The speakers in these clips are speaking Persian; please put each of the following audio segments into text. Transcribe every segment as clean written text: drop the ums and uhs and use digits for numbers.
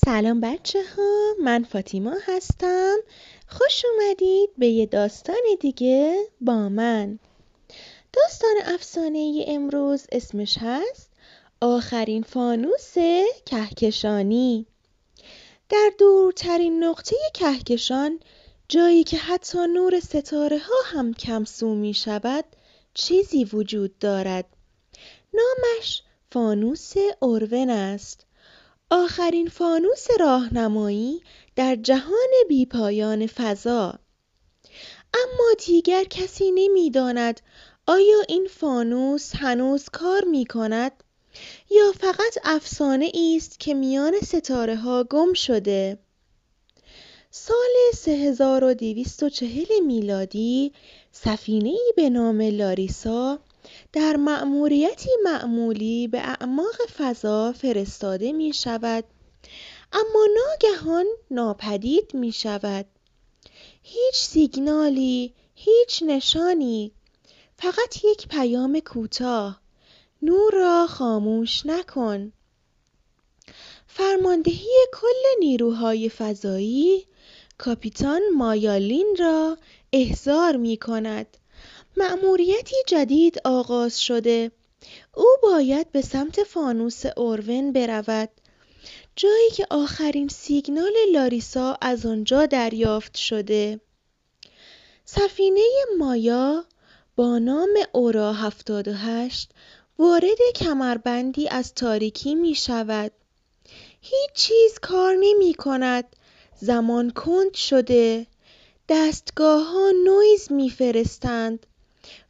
سلام بچه ها، من فاطیما هستم. خوش اومدید به یه داستان دیگه با من. داستان افسانه‌ای امروز اسمش هست آخرین فانوس کهکشانی. در دورترین نقطه کهکشان، جایی که حتی نور ستاره ها هم کمسو می شود، چیزی وجود دارد. نامش فانوس اورون است. آخرین فانوس راهنمایی در جهان بیپایان فضا. اما دیگر کسی نمی‌داند آیا این فانوس هنوز کار می‌کند یا فقط افسانه است که میان ستاره‌ها گم شده. سال 3240 میلادی سفینه‌ای به نام لاریسا در مأموریتی معمولی به اعماق فضا فرستاده می شود، اما ناگهان ناپدید می شود. هیچ سیگنالی، هیچ نشانی، فقط یک پیام کوتاه: نور را خاموش نکن. فرماندهی کل نیروهای فضایی کاپیتان مایالین را احضار می کند. مأموریتی جدید آغاز شده. او باید به سمت فانوس اورون برود، جایی که آخرین سیگنال لاریسا از آنجا دریافت شده. سفینه مایا با نام اورا 78 وارد کمربندی از تاریکی می شود. هیچ چیز کار نمی کند. زمان کند شده. دستگاه ها نویز می فرستند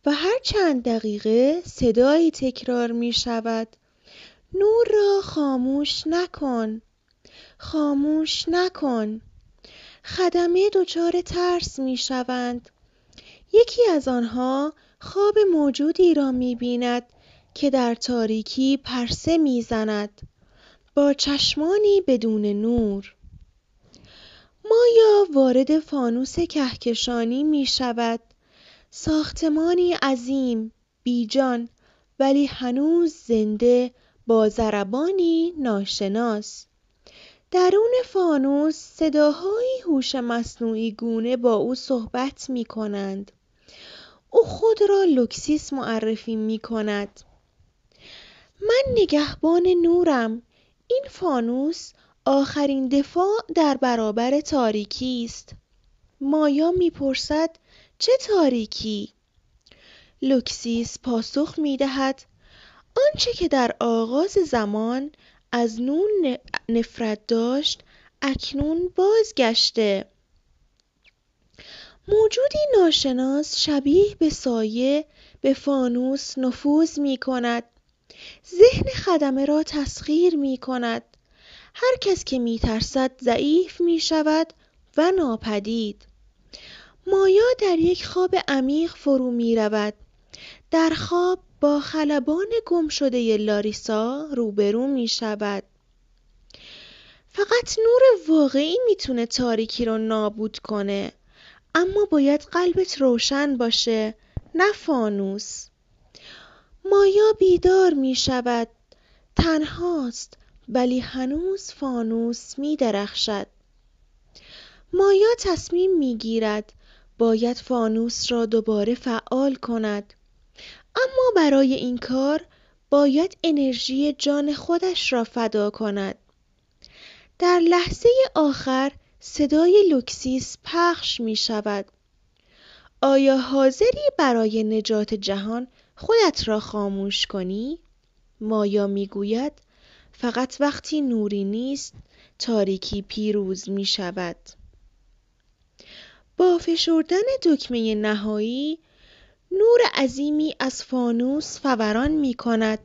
و هر چند دقیقه صدایی تکرار می شود: نور را خاموش نکن، خاموش نکن. خدمه دچار ترس می شوند. یکی از آنها خواب موجودی را می بیند که در تاریکی پرسه می زند، با چشمانی بدون نور. مایا وارد فانوس کهکشانی می شود. ساختمانی عظیم، بیجان، ولی هنوز زنده، با ضربانی ناشناس. درون فانوس صداهایی هوش مصنوعی گونه با او صحبت می کنند. او خود را لوکسیس معرفی می کند. من نگهبان نورم. این فانوس آخرین دفاع در برابر تاریکی است. مایا می پرسد: چه تاریکی؟ لوکسیس پاسخ می دهد: آنچه که در آغاز زمان از نور نفرت داشت، اکنون بازگشته. موجودی ناشناس شبیه به سایه به فانوس نفوذ می کند. ذهن خدمه را تسخیر می کند. هر کس که می ترسد ضعیف می شود و ناپدید. مایا در یک خواب عمیق فرو می رود. در خواب با خلبان گم شده لاریسا روبرو می شود. فقط نور واقعی میتونه تاریکی رو نابود کنه، اما باید قلبت روشن باشه، نه فانوس. مایا بیدار می شود. تنهاست، ولی هنوز فانوس می درخشد. مایا تصمیم می گیرد باید فانوس را دوباره فعال کند، اما برای این کار باید انرژی جان خودش را فدا کند. در لحظه آخر صدای لوکسیس پخش می شود: آیا حاضری برای نجات جهان خودت را خاموش کنی؟ مایا می گوید: فقط وقتی نوری نیست، تاریکی پیروز می شود. با فشردن دکمه نهایی، نور عظیمی از فانوس فوران می کند.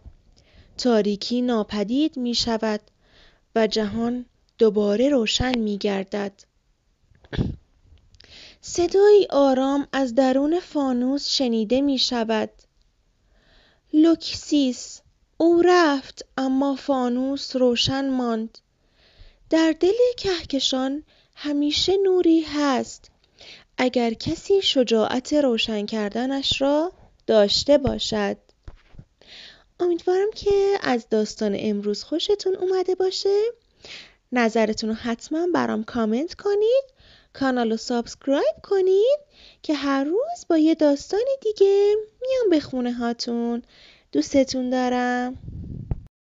تاریکی ناپدید می شود و جهان دوباره روشن می گردد. صدایی آرام از درون فانوس شنیده می شود: لوکسیس، او رفت اما فانوس روشن ماند. در دل کهکشان همیشه نوری هست، اگر کسی شجاعت روشن کردنش را داشته باشد. امیدوارم که از داستان امروز خوشتون اومده باشه. نظرتون رو حتما برام کامنت کنید. کانال رو سابسکرایب کنید که هر روز با یه داستان دیگه میام به خونه هاتون. دوستتون دارم.